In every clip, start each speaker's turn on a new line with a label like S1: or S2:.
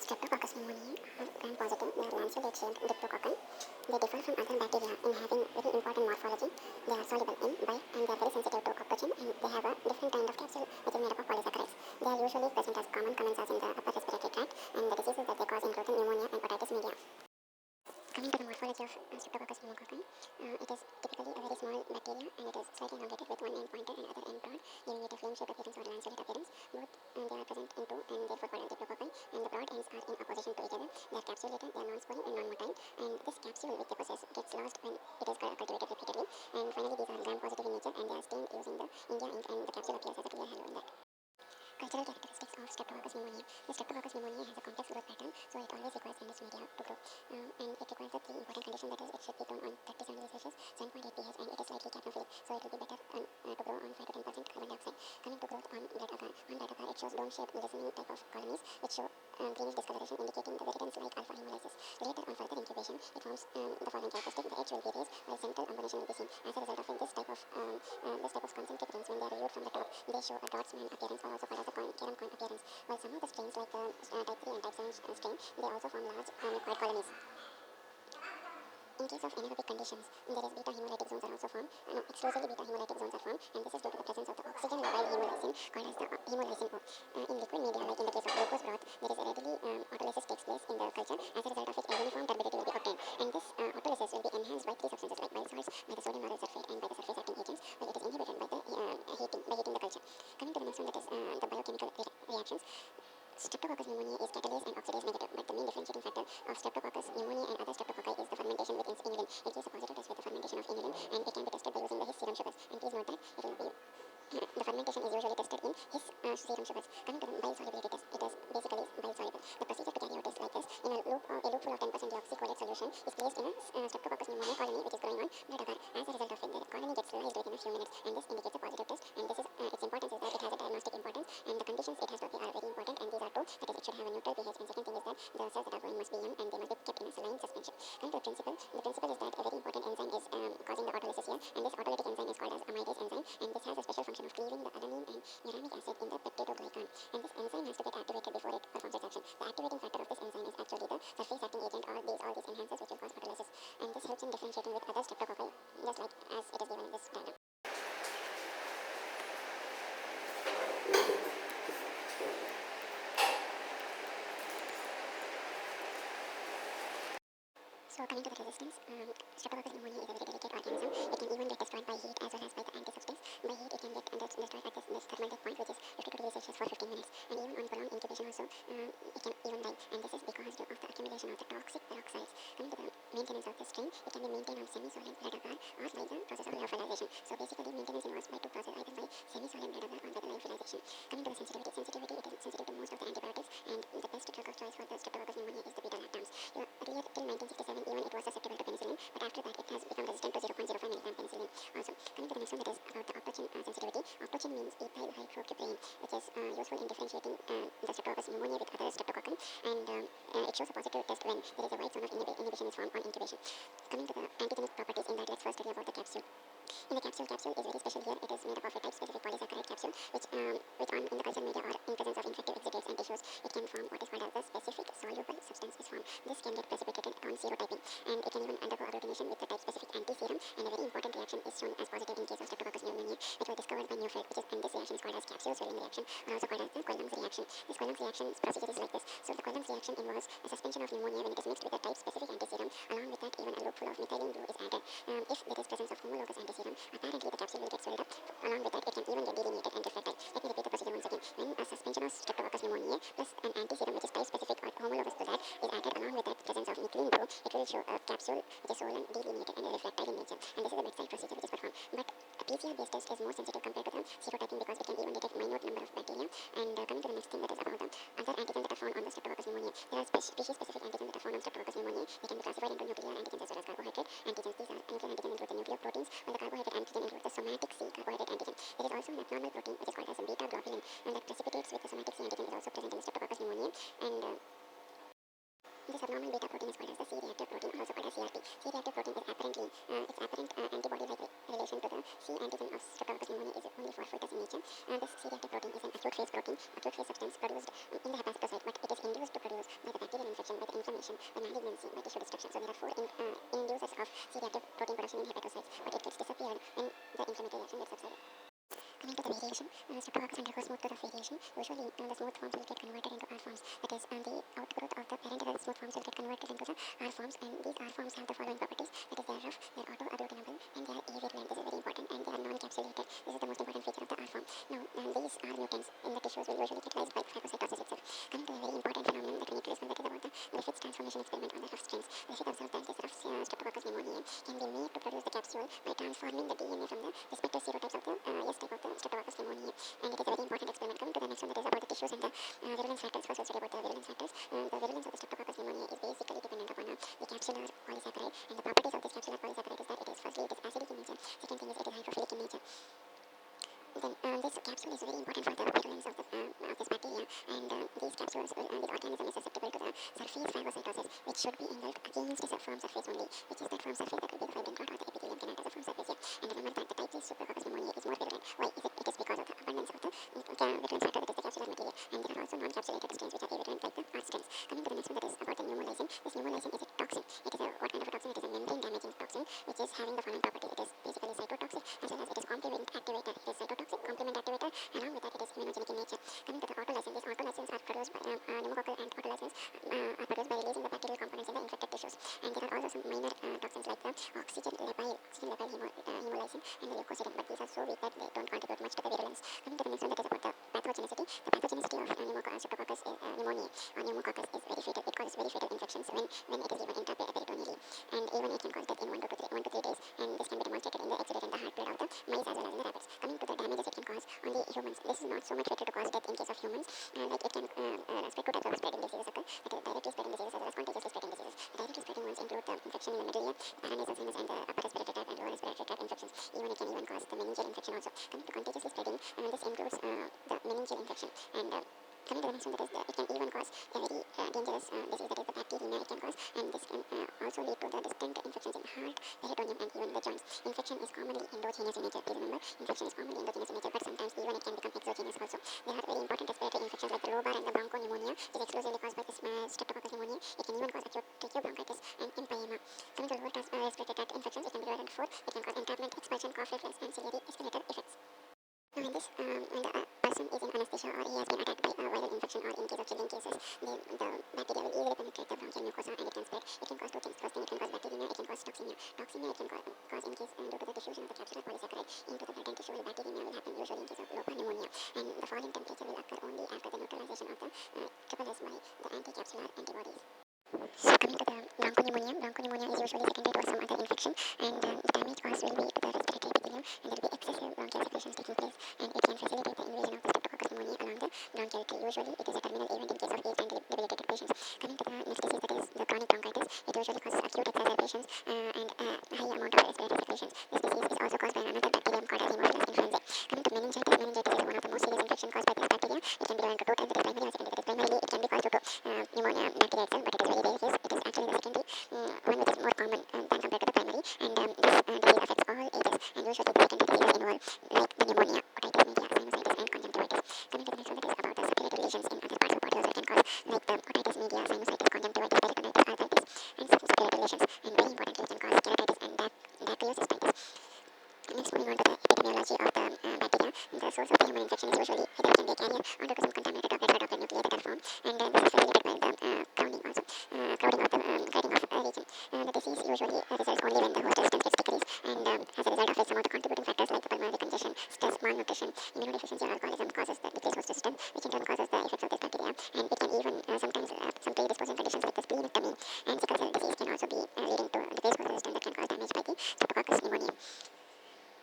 S1: Streptococcus pneumoniae are gram-positive. They are lanceolate-shaped diplococci. They differ from other bacteria in having very important morphology. They are soluble in bile and they are very sensitive to octochin, and they have a different kind of capsule which is made up of polysaccharides. They are usually present as common commensals in the upper respiratory tract, and the diseases that they cause include pneumonia and otitis media. Coming to the morphology of Streptococcus pneumococci, it is typically a very small bacteria, and it is slightly elongated with one end pointed and other end broad, giving it a flame-shaped appearance or lanceolate appearance. Both they are present in two and therefore called as diplococci, and the broad ends are in opposition to each other. They are capsulated, they are non-sporing and non-motile, and this capsule which they possess gets lost when it is cultivated repeatedly. And finally, these are gram-positive in nature, and they are stained using the India ink, and the capsule appears as a clear halo in that. Cultural characteristics of Streptococcus pneumoniae. The Streptococcus pneumoniae has a complex growth pattern, so it always requires endless media to grow. And it requires the three important conditions, that is, it should be grown on 37 degrees Celsius, 7.8 pH, and it is slightly capnophilic, so it will be better to grow on 5 to 10% carbon dioxide. Coming to growth on blood agar, it shows dome-shaped glistening type of colonies which show greenish discoloration indicating the veritance like alpha hemolysis. Later, on further incubation, it forms the following characteristic: the edge will be raised while central ambulation will be seen. As a result of it, this type of concentric rings, when they are reviewed from the top, they show a dotsman appearance, or also called as a Kerem coin appearance. While some of the strains like the type 3 and type 7 strain, they also form large nucleoid colonies. In case of anaerobic conditions, there is beta hemolytic zones are also formed. Exclusively beta hemolytic zones are formed, and this is due to the presence of the oxygen mobile hemolysin called as the hemolysin O. In liquid media, like in the case of glucose broth, there is readily autolysis takes place in the culture. As a result of it, a uniform turbidity will be obtained, and this autolysis will be enhanced by three substances like bile salts, by the sodium lauryl sulfate, and by the surface acting agents, while it is inhibited by the heating the culture. Coming to the next one, that is the biochemical reactions. Streptococcus pneumoniae is catalase and oxidase negative, but the main differentiating factor of Streptococcus pneumoniae and other streptococci is the fermentation with inulin. It gives a positive test with the fermentation of inulin, and it can be tested by using the His serum sugars. And please note that it will be the fermentation is usually tested in His serum sugars. Coming to the bile solubility test, it is basically bile soluble. The procedure to carry out is like this: in a loop full of 10% deoxycholate solution is placed in a Streptococcus pneumoniae colony which is growing on blood agar. As a result of it, the colony gets sterilized within a few minutes, and this indicates a positive test. And this is its importance is that it has a diagnostic importance, and the conditions it has to appear are very important, and these are two: that is, it should have a neutral pH, and second thing is that the cells that are growing must be young and they must be kept in a saline suspension. Coming to the principle is that a very important enzyme is causing the autolysis here, and this autolytic enzyme is called as amidase enzyme, and this has a special function of cleaving the Al-Ameen and uramic acid in the peptidoglycan, and this enzyme has to get activated before it performs its action. The activating factor of this enzyme is actually the surface acting agent, or all these enhancers which will cause autolysis, and this helps in differentiating with other streptococci, just like as it is given in this diagram. So coming to the resistance, Streptococcus pneumoniae is a very delicate organism. It can even get destroyed by heat as well as by the anti-substance. By heat, it can get destroyed at this thermal death point, which is 52 degrees Celsius for 15 minutes. And even on prolonged incubation also, it can even die. And this is because of the accumulation of the toxic peroxides. Coming to the maintenance of this strain, it can be maintained on semi-solid blood agar or by the process of lyophilization. So basically, maintenance involves by two processes, either by semi-solid blood agar or by the lyophilization. Coming to the sensitivity, it is sensitive to most of the antibiotics, and the best drug of choice for the Streptococcus pneumoniae is the beta-lactams. Earlier, till 1967, even it was susceptible to penicillin, but after that it has become resistant to 0.05 mg penicillin also. Coming to the next one, that is about the octochin sensitivity. Octochin means ethyl hydroxyprene, which is useful in differentiating the Streptococcus pneumoniae with other streptococci, and it shows a positive test when there is a wide zone of inhibition is formed on incubation. Coming to the antigenic properties, in that, let's first study about the capsule. In the capsule is very special here. It is made up of a type-specific polysaccharide capsule, which in the culture media or in presence of infective exudates and tissues, it can form what is called as the specific soluble substance is formed. This can get precipitated on serotyping, and it can even undergo agglutination with the type-specific anti-serum, and a very important reaction is shown as positive in case of Streptococcus pneumoniae, which was discovered by Neufeld, and this reaction is called as capsule swelling reaction, or also called as the Coulom's reaction. This Coulom's reaction's procedure is like this. So the Coulom's reaction involves a suspension of pneumonia when it is mixed with a type-specific anti-serum. Along with that, even a loop full of methylene blue is added. If there is presence of homologous anti-serum, apparently the capsule will get swelled up. Along with that, it can even get delineated and refractile. Let me repeat the procedure once again. When a suspension of Streptococcus pneumoniae plus an anti-serum which is type-specific or homologous to that is added, along with that presence of methylene blue, it will show a capsule which is swollen, delineated, and refractile in nature. And this is the bedside procedure which is performed. But a PCR-based test is more sensitive compared to the serotyping because it can even detect minute number of bacteria. And coming to the next thing, that is about the other antigens that are found on the Streptococcus pneumoniae. There are species-specific antigens that are found on Streptococcus pneumoniae. They can be classified into nuclear antigens as well as carbohydrate antigens. These are nuclear antigens include the nucleoproteins, while the carbohydrate antigen includes the somatic C carbohydrate antigen. There is also an abnormal protein which is called as a beta-globulin, and that precipitates with the somatic C antigen is also present in Streptococcus pneumoniae. And This abnormal beta protein is called as the C-reactive protein, also called as CRP. C-reactive protein is apparently its apparent antibody-like relation to the C antigen of Streptococcus pneumoniae is only fortuitous in nature. This C-reactive protein is an acute phase protein, acute phase substance produced in the hepatocyte, but it is induced to produce by the bacterial infection, by the inflammation, by malignancy, by tissue destruction. So there are four inducers of C-reactive protein production in hepatocytes, but it gets disappeared when the inflammatory reaction gets subsided. Coming to the variation, Streptococcus undergoes smooth growth of variation. Usually, the smooth forms will get converted into R forms. That is, the outgrowth of the parental smooth forms will get converted into the R forms, and these R forms have the following properties. That is, they are rough, they are auto-agglutinable, and they are easy to blend. This is very important, and they are non-encapsulated. This is the most important feature of the R form. Now, these R mutants in the tissues will usually get raised by phagocytosis itself. Coming to a very important phenomenon that we need to discuss, that is about the Griffith's transformation experiment on the rough strains. Griffith observed that this rough Streptococcus pneumoniae can be made to produce the capsule by transforming the DNA from the respective serotypes of the S type of the Streptococcus pneumoniae. And it is a very important experiment. Coming to the next one, that is about the tissues and the virulence factors. First, we'll study about the virulence factors. The virulence of the Streptococcus pneumoniae is basically dependent upon the capsular polysaccharide, and the properties of this capsular polysaccharide is that it is, firstly, it is acidic in nature. Second thing is it is hydrophilic in nature. Then this capsule is very important for the virulence of this bacteria, and these capsules, this organism is susceptible to the surface phagocytosis, which should be engulfed against a firm surface only, which is that firm surface that will be the fibrin cord or the epithelium can act as a firm surface here. And remember that the type C Streptococcus pneumoniae is more virulent. Why is it? It is because of the abundance of the virulence factor, that is the capsular material, and there are also non-capsulated strains which are virulent, like the R strains. Coming to the next one, that is about the pneumolysine. This pneumolysine is a toxin. It is what kind of a toxin? It is a membrane-damaging toxin, which is having the following properties. It is basically cytotoxic, as well as it is complement activator. It is cytotoxic, complement activator, along with that it is immunogenic in nature. Coming to the autolysins, these autolysins are produced by pneumococcal, and autolysins are produced by releasing the bacterial components in the infected tissues. And there are also some minor toxins like the oxygen lepile hemolysin, and the leucocidin, but these are so weak that they don't contribute much to the virulence. Coming to the next one, that is about the pathogenicity. The pathogenicity of Streptococcus pneumoniae or pneumococcus is very fatal. It causes very fatal infections when it is given intraperitoneally, and even it can cause death in 1 to 3 days, and this can be demonstrated in the exudate and the heart blood of the mice as well as in the rabbits. Coming to the damages it can cause on the humans, this is not so much fatal to cause death in case of humans, like it can spread 2 types of spreading diseases occur, that is directly spreading diseases as well as contagiously spreading diseases. The directly spreading ones include the infection in the middle ear, paranasal sinus, and the upper respiratory tract and lower respiratory tract infections. It can even cause the meningeal infection also. Coming to contagiously spreading, this includes the meningeal infection, and coming to the next one, that is it can even cause a very dangerous disease, that is the bacteremia it can cause, and this can also lead to the distant infections in heart, peritoneum, and even the joints. Infection is commonly endogenous in nature. Please remember, infection is commonly endogenous in nature, but sometimes even it can become exogenous also. There are very important respiratory infections like the lobar and the bronchopneumonia, which is exclusively caused by this Streptococcus pneumoniae. It can even cause acute tracheobronchitis and empyema. Coming to lower respiratory tract infections, it can be divided into 4. It can cause entrapment, expulsion, cough reflex, and ciliary escalator effects. Now, when the person is in anesthesia or he has been attacked by a viral infection, or in case of chilling cases, the bacteria will easily penetrate the bronchial mucosa, and it can spread. It can cause 2 things. First thing, it can cause bacteremia, it can cause toxemia. Toxemia it can cause in case due to the diffusion of the capsular polysaccharide into the blood and tissue. Bacteremia will happen usually in case of lobar pneumonia, and the fall in temperature will occur only after the neutralization of the triple S by the anti-capsular antibodies. So coming to the bronchopneumonia is usually secondary to some other infection, and the damage caused will be to the respiratory epithelium, and there will be excessive bronchial secretions taking place, and it can facilitate the invasion of the Streptococcus pneumoniae along the bronchial tree. Usually it is a terminal event in case of aged and debilitated patients. Coming to the next disease, that is the chronic bronchitis. It usually causes acute exacerbations and a high amount of respiratory secretions. This disease is also caused by another bacterium called as Haemophilus influenzae. Coming to meningitis is one of the most serious infections caused by this bacteria. It can be divided into 2 types, that is primary or secondary. That is primarily it can be caused due to pneumonia bacteria itself, but it is very rare case. It is actually the secondary one, which is more common than compared to the primary, and this disease affects all ages, and usually the secondary diseases involve like the pneumonia, otitis media, sinusitis, and conjunctivitis. Coming to the next one, that is about the circulatory lesions in other parts of the body also it can cause, like the otitis media, sinusitis, conjunctivitis, peritonitis, arthritis, and some circulatory lesions, and very importantly it can cause keratitis and dacryocystitis. Next, moving on to the epidemiology of the bacteria. The source of the human infection is usually either it can be a carrier or due to some contaminated droplets or droplet nuclei that are formed, and this is facilitated by the crowding also, crowding of the region. The disease usually results only when the host resistance gets decreased, and as a result of it, some of the contributing factors like the pulmonary congestion, stress, malnutrition, immunodeficiency, or alcoholism causes the decreased host resistance, which in turn causes the effects of this bacteria, and it can even sometimes some predisposing conditions like the splenectomy and sickle cell disease can also be leading to decreased host resistance that can cause damage by the Streptococcus pneumoniae.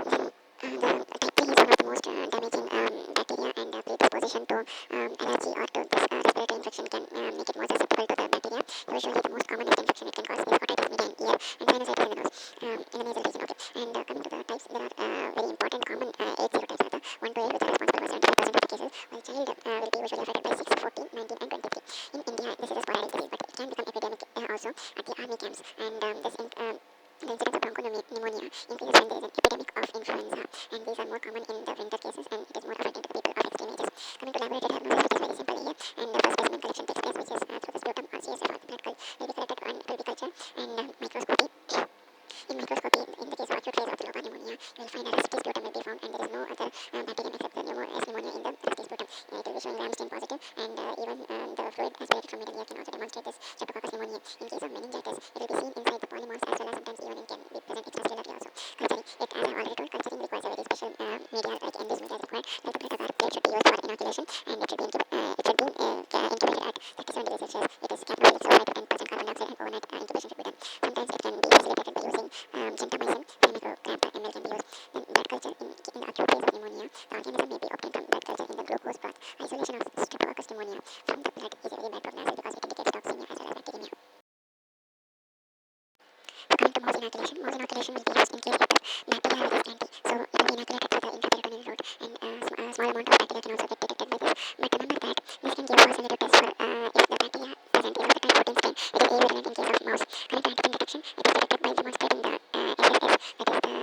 S1: Then the type 3 is one of the most damaging bacteria, and the predisposition to allergy or to this respiratory infection can make it more susceptible to the bacteria. Usually the most commonest infection it can cause is otitis media in ear and sinusitis in the nose, in the nasal region. Okay. And coming to the types, there are very important common age serotypes, that are 1 to 8, which are responsible for 75% of the cases, while child will be usually affected by 6, 14, 19, and 23. In India, this is a sporadic disease, but it can become epidemic so at the army camps, and the incidence of bronchopneumonia increases when there is an epidemic of influenza, and these are more common in the winter cases, and it is more affecting to the people of extreme ages. Coming to laboratory diagnosis, it is very simple here, and the first specimen collection takes place, which is through the sputum or CSF or the blood will be collected on will be cultured and microscopy. In microscopy, in the case of acute phase of the lobar pneumonia, you will find a rusty sputum will be found, and there is no other bacterium except the pneumonia in the rusty sputum. It will be showing gram stain positive, and even the fluid aspirated from middle ear can also demonstrate this streptococcus pneumonia. In case of meningitis, it will be seen inside the polymorphs as well as sometimes even it can be present extracellularly also. Culturing, it, as I have already told, culturing requires a very special media like ND's media is required. Like the blood agar plate should be used for inoculation, and it should be incubated at 37 degrees Celsius. It is capable of 5 to 10% carbon dioxide, and overnight incubation should be done. Sometimes it can be facilitated by using gentamicin, 10 microgram per ml can be used. Then blood culture in the acute phase of pneumonia, the organism may be obtained from blood culture in the glucose broth. Isolation of streptococcus pneumonia from the blood is a very bad prognosis because it indicates toxemia as well as bacteremia. Coming to mouse inoculation will be used in case if the bacteria are very scanty, so it will be inoculated through the intraperitoneal route, and a small amount of bacteria can also get detected by this. But remember that this can give false negative tests for if the bacteria present is of the type protein stain. It is irrelevant in case of mouse. Coming to antigen detection, it is detected by demonstrating the SSS, that is the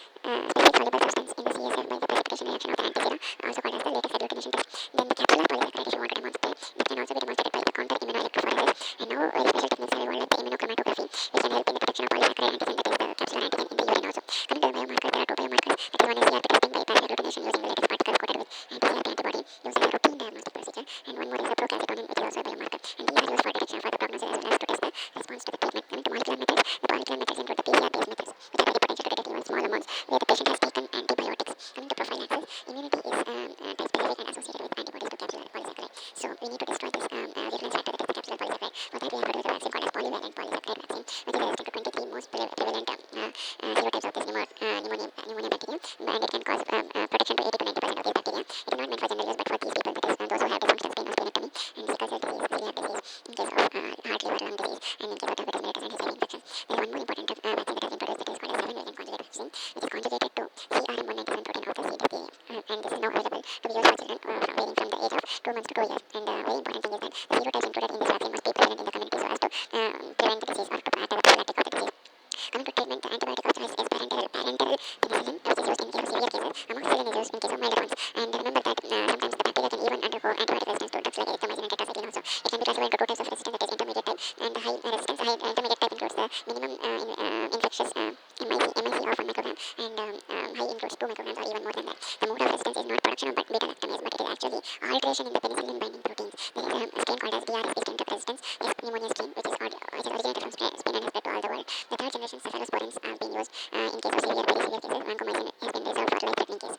S1: specific soluble substance in the CSF by the precipitation reaction of the antisera, also called as the latex agglutination test. Then the capsular polysaccharide, if you want to demonstrate, that can also be demonstrated by the counter immunoelectrophoresis. And now very special techniques have evolved like the immunochromatography, which can help in the detection of polysaccharide antigen, that is the capsular antigen in the urine also. Coming to the biomarkers, there are two biomarkers. That is one is CRP testing by passive agglutination using the latex particles coated with anti-CRP antibody used as a routine diagnostic procedure. And one more is the procalcitonin, which is also a biomarker. And these are used for detection for the prognosis as well as to test the response to the treatment. Coming to molecular methods, the molecular methods include the PCR-based methods, which are very potential to detect even small amounts where the patient has taken antibiotics. Coming to prophylaxis, immunity is type-specific and associated with antibodies to capsular polysaccharide. So we need to destroy this virulence factor, that is the capsular polysaccharide. For that, we have produced a vaccine called as polyvalent polysaccharide vaccine, which is resistant to 23 most prevalent serotypes of this pneumonia bacteria, and it can cause protection to 80 to 90% of these bacteria. It is not meant for general use, but for these people, that is those who have dysfunctional spleen or splenectomy, and sickle cell disease, celiac disease, in case of heart, liver, lung disease, and in case of diabetes mellitus and HIV infection. There is one more important vaccine that has been produced, that is called as 7-valent conjugate vaccine, which is conjugated to CRM197 protein of the CDPA, and this is now available to be used for children ranging from the age of 2 months to 2 years. And the very important thing is that the serotypes included in this vaccine must be prevalent in the community so as to prevent the disease or to act as a prophylactic of the disease. Coming to treatment, the antibiotic of choice is parenteral penicillin, which is used in case of severe cases. Amoxicillin is used in case of milder ones. And remember that sometimes the bacteria can even undergo antibiotic resistance to drugs like erythromycin and tetracycline also. It can be classified into two types of resistance, that is intermediate type and the high resistance. The high intermediate type includes the minimum infectious MIC of 1 microgram, and high includes 2 micrograms or even more than that. The mode of resistance is not production of beta-lactamase, but it is actually alteration in the penicillin binding proteins. There is a strain called as DRSP, strain of resistance, S pneumonia strain, which is originated from Spain and has spread to all the world. The third generation cephalosporins are being used in case of severe, very severe cases. Vancomycin has been reserved for life-threatening case.